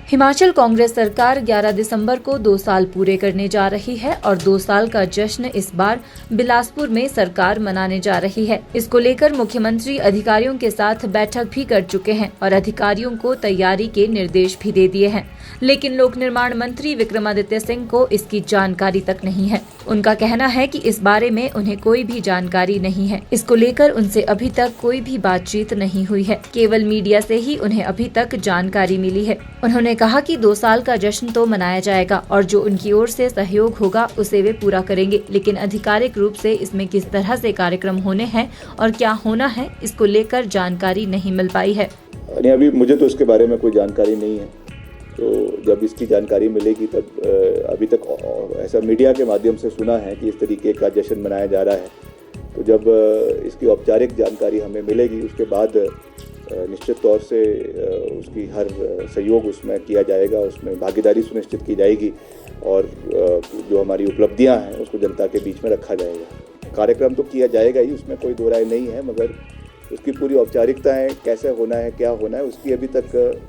हिमाचल कांग्रेस सरकार 11 दिसंबर को 2 साल पूरे करने जा रही है और 2 साल का जश्न इस बार बिलासपुर में सरकार मनाने जा रही है। इसको लेकर मुख्यमंत्री अधिकारियों के साथ बैठक भी कर चुके हैं और अधिकारियों को तैयारी के निर्देश भी दे दिए हैं, लेकिन लोक निर्माण मंत्री विक्रमादित्य सिंह को इसकी जानकारी तक नहीं है। उनका कहना है कि इस बारे में उन्हें कोई भी जानकारी नहीं है। इसको लेकर उनसे अभी तक कोई भी बातचीत नहीं हुई है, केवल मीडिया से ही उन्हें अभी तक जानकारी मिली है। उन्होंने कहा कि 2 साल का जश्न तो मनाया जाएगा और जो उनकी ओर से सहयोग होगा उसे वे पूरा करेंगे, लेकिन आधिकारिक रूप से इसमें किस तरह से कार्यक्रम होने हैं और क्या होना है, इसको लेकर जानकारी नहीं मिल पाई है। अभी मुझे तो इसके बारे में कोई जानकारी नहीं है, तो जब इसकी जानकारी मिलेगी तब अभी तक ऐसा मीडिया के माध्यम से सुना है कि इस तरीके का जश्न मनाया जा रहा है। तो जब इसकी औपचारिक जानकारी हमें मिलेगी उसके बाद निश्चित तौर से उसकी हर सहयोग उसमें किया जाएगा, उसमें भागीदारी सुनिश्चित की जाएगी और जो हमारी उपलब्धियां हैं उसको जनता के बीच में रखा जाएगा। कार्यक्रम तो किया जाएगा ही, उसमें कोई दो राय नहीं है, मगर उसकी पूरी औपचारिकताएं कैसे होना है, क्या होना है, उसकी अभी तक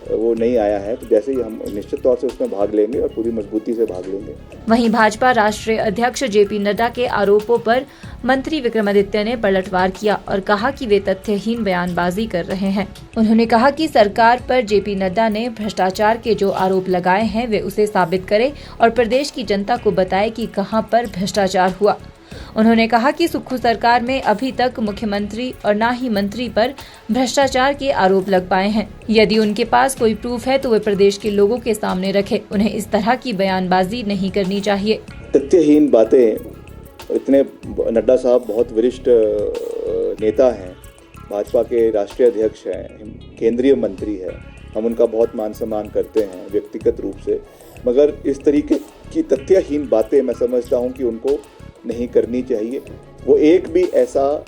वो नहीं आया है। तो जैसे ही हम निश्चित तौर से उसमें भाग लेंगे और पूरी मजबूती से भाग लेंगे। वहीं भाजपा राष्ट्रीय अध्यक्ष जेपी नड्डा के आरोपों पर मंत्री विक्रमादित्य ने पलटवार किया और कहा कि वे तथ्यहीन बयानबाजी कर रहे हैं। उन्होंने कहा कि सरकार पर जेपी नड्डा ने भ्रष्टाचार के जो आरोप लगाए हैं वे उसे साबित करे और प्रदेश की जनता को बताए कि कहां पर भ्रष्टाचार हुआ। उन्होंने कहा कि सुक्खू सरकार में अभी तक मुख्यमंत्री और न ही मंत्री पर भ्रष्टाचार के आरोप लग पाए हैं। यदि उनके पास कोई प्रूफ है तो वे प्रदेश के लोगों के सामने रखे। उन्हें इस तरह की बयानबाजी नहीं करनी चाहिए। तथ्यहीन बातें, इतने नड्डा साहब बहुत वरिष्ठ नेता हैं, भाजपा के राष्ट्रीय अध्यक्ष हैं, केंद्रीय मंत्री हैं, हम उनका बहुत मान सम्मान करते हैं व्यक्तिगत रूप से, मगर इस तरीके की तथ्यहीन बातें मैं समझता हूं कि उनको नहीं करनी चाहिए। वो एक भी ऐसा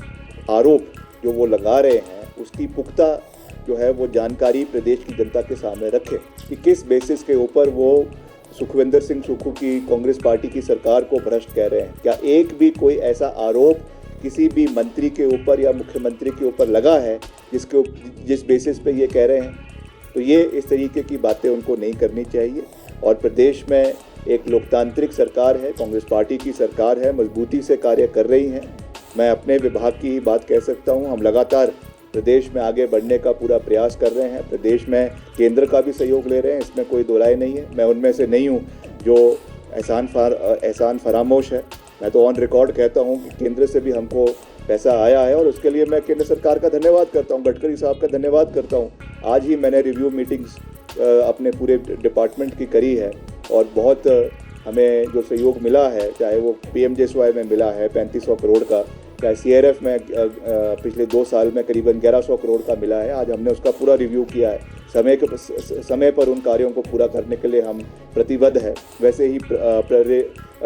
आरोप जो वो लगा रहे हैं उसकी पुख्ता जो है वो जानकारी प्रदेश की जनता के सामने रखें कि किस बेसिस के ऊपर वो सुखविंदर सिंह सुक्खू की कांग्रेस पार्टी की सरकार को भ्रष्ट कह रहे हैं। क्या एक भी कोई ऐसा आरोप किसी भी मंत्री के ऊपर या मुख्यमंत्री के ऊपर लगा है जिस बेसिस पे ये कह रहे हैं? तो ये इस तरीके की बातें उनको नहीं करनी चाहिए। और प्रदेश में एक लोकतांत्रिक सरकार है, कांग्रेस पार्टी की सरकार है, मजबूती से कार्य कर रही है। मैं अपने विभाग की बात कह सकता हूं, हम लगातार प्रदेश में आगे बढ़ने का पूरा प्रयास कर रहे हैं। प्रदेश में केंद्र का भी सहयोग ले रहे हैं, इसमें कोई दो राय नहीं है। मैं उनमें से नहीं हूं जो एहसान फरामोश है। मैं तो ऑन रिकॉर्ड कहता हूं कि केंद्र से भी हमको पैसा आया है और उसके लिए मैं केंद्र सरकार का धन्यवाद करता हूं, गडकरी साहब का धन्यवाद करता हूं। आज ही मैंने रिव्यू मीटिंग्स अपने पूरे डिपार्टमेंट की करी है और बहुत हमें जो सहयोग मिला है, चाहे वो PMJSY में मिला है 3500 करोड़ का, चाहे CRF में पिछले 2 साल में करीबन 1100 करोड़ का मिला है। आज हमने उसका पूरा रिव्यू किया है। समय पर उन कार्यों को पूरा करने के लिए हम प्रतिबद्ध है। वैसे ही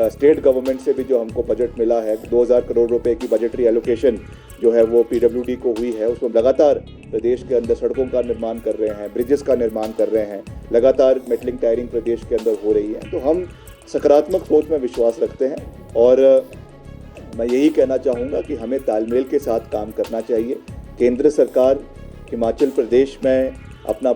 स्टेट गवर्नमेंट से भी जो हमको बजट मिला है, 2000 करोड़ रुपए की बजटरी एलोकेशन जो है वो PWD को हुई है। उसमें लगातार प्रदेश के अंदर सड़कों का निर्माण कर रहे हैं, ब्रिजेस का निर्माण कर रहे हैं, लगातार मेटलिंग टायरिंग प्रदेश के अंदर हो रही है। तो हम सकारात्मक सोच में विश्वास रखते हैं और मैं यही कहना चाहूँगा कि हमें तालमेल के साथ काम करना चाहिए। केंद्र सरकार हिमाचल प्रदेश में अपना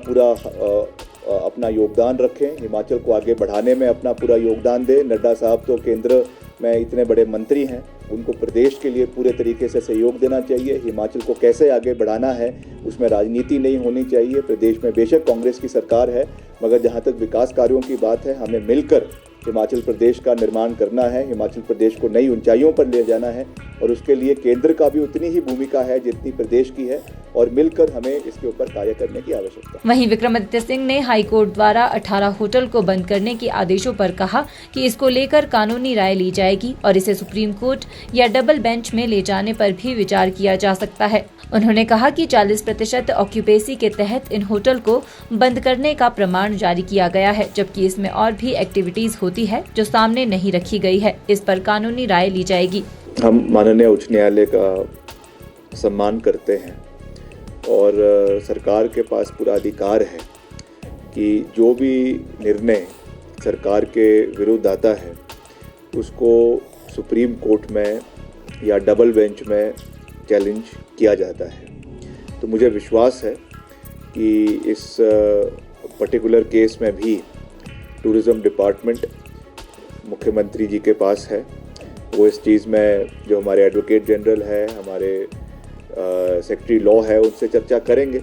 योगदान रखें, हिमाचल को आगे बढ़ाने में अपना पूरा योगदान दें। नड्डा साहब तो केंद्र में इतने बड़े मंत्री हैं, उनको प्रदेश के लिए पूरे तरीके से सहयोग देना चाहिए। हिमाचल को कैसे आगे बढ़ाना है उसमें राजनीति नहीं होनी चाहिए। प्रदेश में बेशक कांग्रेस की सरकार है, मगर जहाँ तक विकास कार्यों की बात है, हमें मिलकर हिमाचल प्रदेश का निर्माण करना है, हिमाचल प्रदेश को नई ऊंचाइयों पर ले जाना है और उसके लिए केंद्र का भी उतनी ही भूमिका है जितनी प्रदेश की है और मिलकर हमें इसके ऊपर कार्य करने की आवश्यकता है। वहीं विक्रमादित्य सिंह ने हाईकोर्ट द्वारा 18 होटल को बंद करने के आदेशों पर कहा कि इसको लेकर कानूनी राय ली जाएगी और इसे सुप्रीम कोर्ट या डबल बेंच में ले जाने पर भी विचार किया जा सकता है। उन्होंने कहा कि 40% ऑक्यूपेंसी के तहत इन होटल को बंद करने का प्रमाण जारी किया गया है, जबकि इसमें और भी एक्टिविटीज होती है जो सामने नहीं रखी गई है। इस पर कानूनी राय ली जाएगी। हम माननीय उच्च न्यायालय का सम्मान करते हैं और सरकार के पास पूरा अधिकार है कि जो भी निर्णय सरकार के विरुद्ध आता है उसको सुप्रीम कोर्ट में या डबल बेंच में चैलेंज किया जाता है। तो मुझे विश्वास है कि इस पर्टिकुलर केस में भी टूरिज़्म डिपार्टमेंट मुख्यमंत्री जी के पास है। वो इस चीज़ में जो हमारे एडवोकेट जनरल है, हमारे सेक्रेटरी लॉ है, उनसे चर्चा करेंगे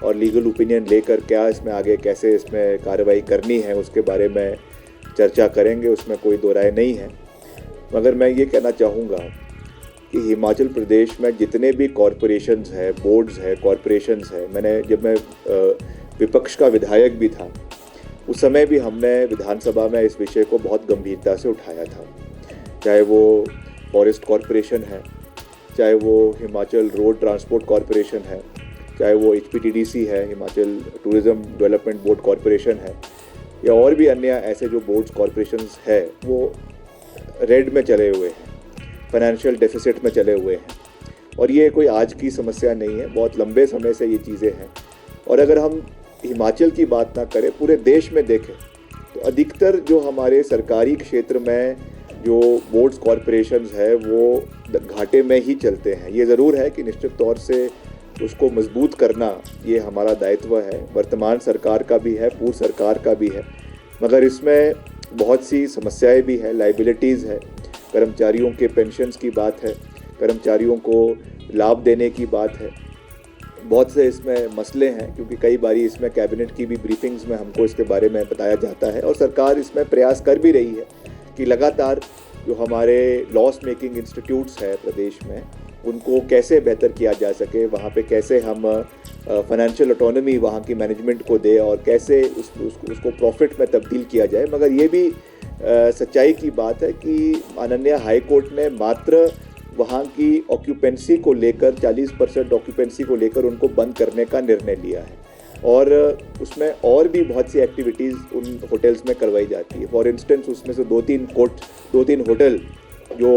और लीगल ओपिनियन लेकर क्या इसमें आगे कैसे इसमें कार्रवाई करनी है उसके बारे में चर्चा करेंगे। उसमें कोई दो राय नहीं है। मगर मैं ये कहना चाहूँगा कि हिमाचल प्रदेश में जितने भी कॉरपोरेशंस है, बोर्ड्स है, कॉरपोरेशंस है, जब मैं विपक्ष का विधायक भी था उस समय भी हमने विधानसभा में इस विषय को बहुत गंभीरता से उठाया था। चाहे वो फॉरेस्ट कॉरपोरेशन है, चाहे वो हिमाचल रोड ट्रांसपोर्ट कॉरपोरेशन है, चाहे वो HPTDC है, Himachal tourism development board corporation है, या और भी अन्य ऐसे जो बोर्ड्स कॉरपोरेशंस है वो रेड में चले हुए हैं, फाइनेंशियल डेफिसिट में चले हुए हैं। और ये कोई आज की समस्या नहीं है, बहुत लंबे समय से ये चीज़ें हैं। और अगर हम हिमाचल की बात ना करें, पूरे देश में देखें तो अधिकतर जो हमारे सरकारी क्षेत्र में जो बोर्ड्स कॉरपोरेशंस है वो घाटे में ही चलते हैं। ये ज़रूर है कि निश्चित तौर से उसको मजबूत करना ये हमारा दायित्व है, वर्तमान सरकार का भी है, पूर्व सरकार का भी है। मगर इसमें बहुत सी समस्याएं भी है, लाइबिलिटीज़ है, कर्मचारियों के पेंशन्स की बात है, कर्मचारियों को लाभ देने की बात है, बहुत से इसमें मसले हैं। क्योंकि कई बारी इसमें कैबिनेट की भी ब्रीफिंग्स में हमको इसके बारे में बताया जाता है और सरकार इसमें प्रयास कर भी रही है कि लगातार जो हमारे लॉस मेकिंग इंस्टीट्यूट्स है प्रदेश में उनको कैसे बेहतर किया जा सके, वहाँ पे कैसे हम फाइनेंशियल ऑटोनॉमी वहाँ की मैनेजमेंट को दे और कैसे उसको प्रॉफिट में तब्दील किया जाए। मगर ये भी सच्चाई की बात है कि माननीय हाई कोर्ट ने मात्र वहाँ की ऑक्यूपेंसी को लेकर 40% ऑक्यूपेंसी को लेकर उनको बंद करने का निर्णय लिया है और उसमें और भी बहुत सी एक्टिविटीज़ उन होटल्स में करवाई जाती है। फॉर इंस्टेंस उसमें से दो तीन होटल जो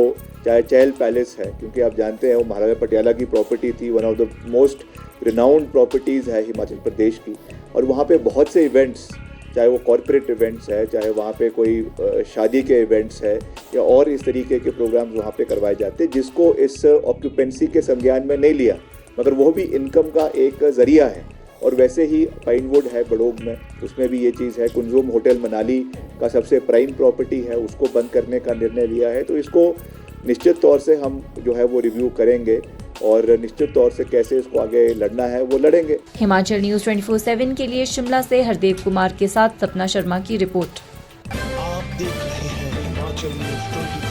चाहे चहल पैलेस है, क्योंकि आप जानते हैं वो महाराजा पटियाला की प्रॉपर्टी थी, one of the most renowned properties है हिमाचल प्रदेश की। और वहाँ पे बहुत से इवेंट्स, चाहे वो कॉरपोरेट इवेंट्स है, चाहे वहाँ पे कोई शादी के इवेंट्स है या और इस तरीके के प्रोग्राम्स वहाँ पे करवाए जाते हैं, जिसको इस ऑक्यूपेंसी के संज्ञान में नहीं लिया, मगर वो भी इनकम का एक ज़रिया है। और वैसे ही पाइनवुड है बड़ोग में, उसमें भी ये चीज़ है। कुंजुम होटल मनाली का सबसे प्राइम प्रॉपर्टी है, उसको बंद करने का निर्णय लिया है। तो इसको निश्चित तौर से हम जो है वो रिव्यू करेंगे और निश्चित तौर से कैसे इसको आगे लड़ना है वो लड़ेंगे। हिमाचल न्यूज़ 24/7 के लिए शिमला से हरदेव कुमार के साथ सपना शर्मा की रिपोर्ट। आप देख रहे हैं हिमाचल न्यूज़ 24।